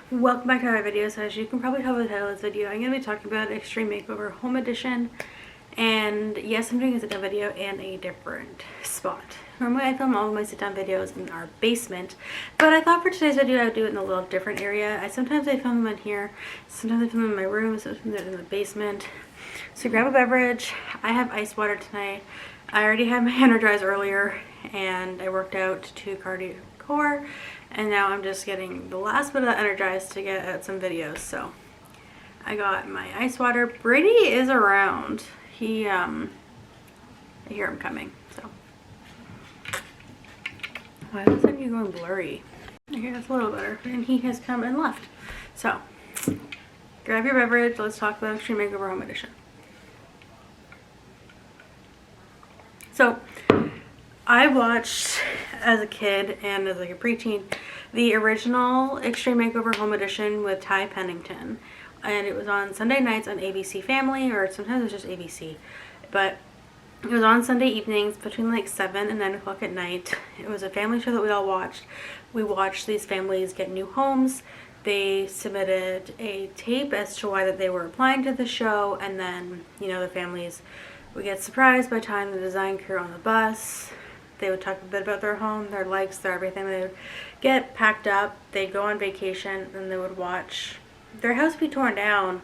Welcome back to my video. So as you can probably tell by the title of this video, I'm going to be talking about Extreme Makeover Home Edition. And yes, I'm doing a sit-down video in a different spot. Normally I film all of my sit-down videos in our basement, but I thought for today's video I would do it in a little different area. Sometimes I film them in here, sometimes I film them in my room, sometimes they're in the basement. So grab a beverage. I have ice water tonight. I already had my energize earlier and I worked out to cardio core, and now I'm just getting the last bit of that energized to get out some videos. So I got my ice water. Brady is around. He I hear him coming. So why is it you going blurry? Okay, that's a little better. And he has come and left. So grab your beverage. Let's talk about Extreme Makeover Home Edition. So I watched as a kid and as like a preteen the original Extreme Makeover Home Edition with Ty Pennington, and it was on Sunday nights on ABC Family, or sometimes it was just ABC, but it was on Sunday evenings between like 7 and 9 o'clock at night. It was a family show that we all watched. We watched these families get new homes. They submitted a tape as to why that they were applying to the show, and then, you know, the families would get surprised by the time the design crew on the bus. They would talk a bit about their home, their likes, their everything. They would get packed up, they'd go on vacation, and they would watch their house be torn down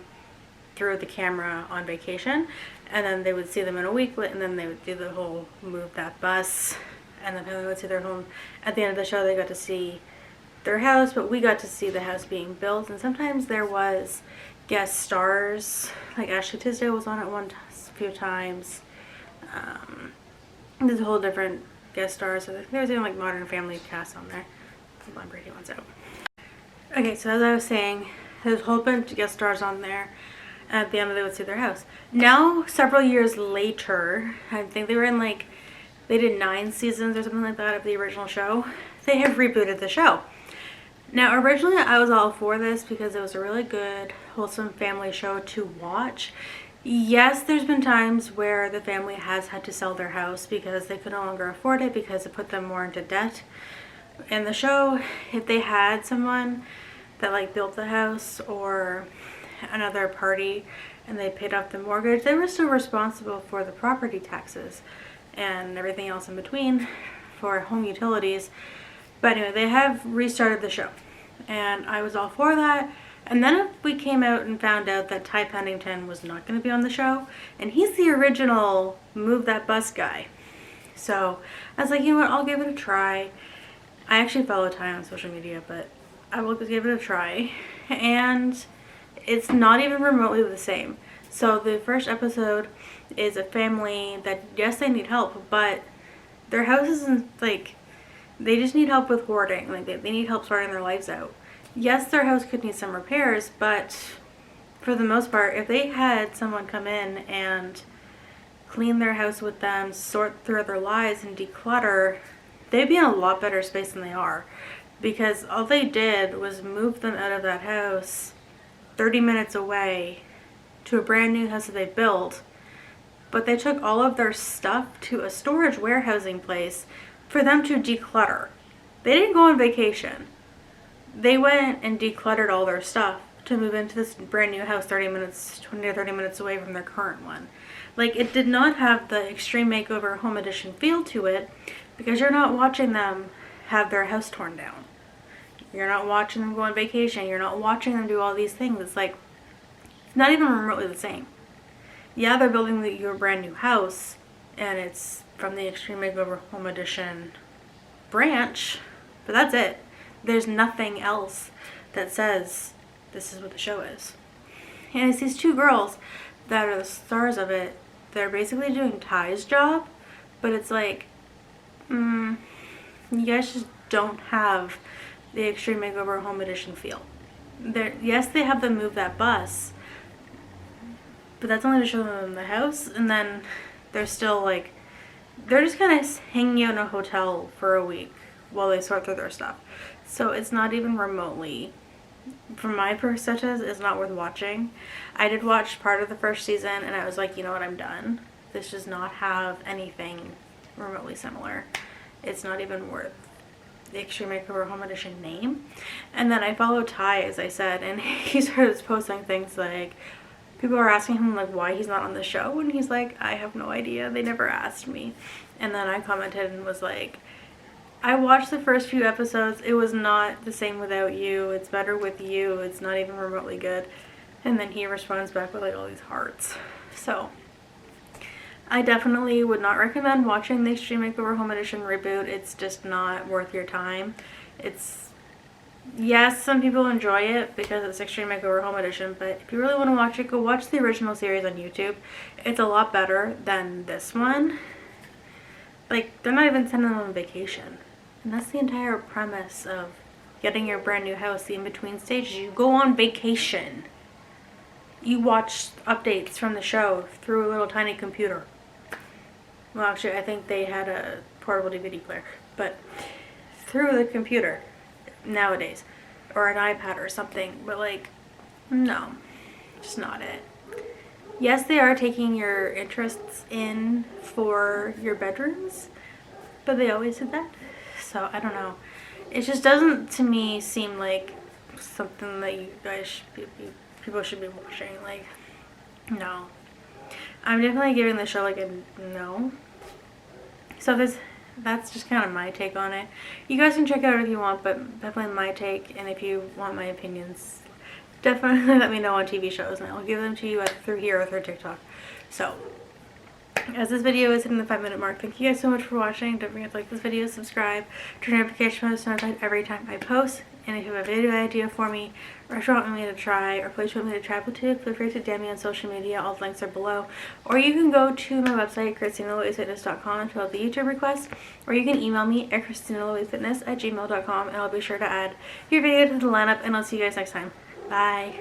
through the camera on vacation. And then they would see them in a week, and then they would do the whole move that bus, and the family would see their home. At the end of the show, they got to see their house, but we got to see the house being built. And sometimes there was guest stars, like Ashley Tisdale was on it few times. There's a whole different guest stars. So there's even like Modern Family cast on there. Hold on, Brady wants out. Okay, so as I was saying, there's a whole bunch of guest stars on there. At the end, they would see their house. Now, several years later, I think they were in like, they did 9 seasons or something like that of the original show. They have rebooted the show. Now, originally I was all for this because it was a really good, wholesome family show to watch. Yes, there's been times where the family has had to sell their house because they could no longer afford it because it put them more into debt. In the show, if they had someone that like built the house or another party and they paid off the mortgage, they were still responsible for the property taxes and everything else in between for home utilities. But anyway, they have restarted the show and I was all for that. And then we came out and found out that Ty Pennington was not going to be on the show, and he's the original Move That Bus guy. So I was like, you know what, I'll give it a try. I actually follow Ty on social media, but I will give it a try. And it's not even remotely the same. So the first episode is a family that, yes, they need help, but their house isn't like, they just need help with hoarding. Like they need help sorting their lives out. Yes, their house could need some repairs, but for the most part, if they had someone come in and clean their house with them, sort through their lives and declutter, they'd be in a lot better space than they are. Because all they did was move them out of that house 30 minutes away to a brand new house that they built, but they took all of their stuff to a storage warehousing place for them to declutter. They didn't go on vacation. They went and decluttered all their stuff to move into this brand new house 20 to 30 minutes away from their current one. Like, it did not have the Extreme Makeover Home Edition feel to it because you're not watching them have their house torn down. You're not watching them go on vacation. You're not watching them do all these things. It's like, it's not even remotely the same. Yeah, they're building your brand new house and it's from the Extreme Makeover Home Edition branch, but that's it. There's nothing else that says this is what the show is. And it's these 2 girls that are the stars of it. They're basically doing Ty's job, but it's like, you guys just don't have the Extreme Makeover Home Edition feel. Yes, they have them move that bus, but that's only to show them the house, and then they're still like, they're just kind of hanging out in a hotel for a week while they sort through their stuff. So it's not even remotely, from my perspective, it's not worth watching. I did watch part of the first season and I was like, you know what, I'm done. This does not have anything remotely similar. It's not even worth the Extreme Makeover Home Edition name. And then I follow Ty, as I said, and he started posting things like, people are asking him like why he's not on the show, and he's like, I have no idea, they never asked me. And then I commented and was like, I watched the first few episodes, it was not the same without you, it's better with you, it's not even remotely good. And then he responds back with like all these hearts. So I definitely would not recommend watching the Extreme Makeover Home Edition reboot. It's just not worth your time. It's, yes, some people enjoy it because it's Extreme Makeover Home Edition, but if you really want to watch it, go watch the original series on YouTube. It's a lot better than this one. Like, they're not even sending them on vacation. And that's the entire premise of getting your brand new house, the in-between stages. You go on vacation. You watch updates from the show through a little tiny computer. Well, actually, I think they had a portable DVD player, but through the computer nowadays, or an iPad or something. But like, no, just not it. Yes, they are taking your interests in for your bedrooms, but they always did that. So I don't know. It just doesn't, to me, seem like something that you guys should be, people should be watching. Like, no. I'm definitely giving the show like a no. So that's just kind of my take on it. You guys can check it out if you want, but definitely my take. And if you want my opinions, definitely let me know on TV shows, and I'll give them to you through here or through TikTok. So, as this video is hitting the 5-minute mark, thank you guys so much for watching. Don't forget to like this video, subscribe, turn notification bells to notified every time I post. And if you have a video idea for me, restaurant you want me to try, or place you want me to travel to, feel free to DM me on social media. All the links are below. Or you can go to my website, christinalouisefitness.com, and fill out the YouTube request. Or you can email me at christinalouisefitness@gmail.com, and I'll be sure to add your video to the lineup. And I'll see you guys next time. Bye.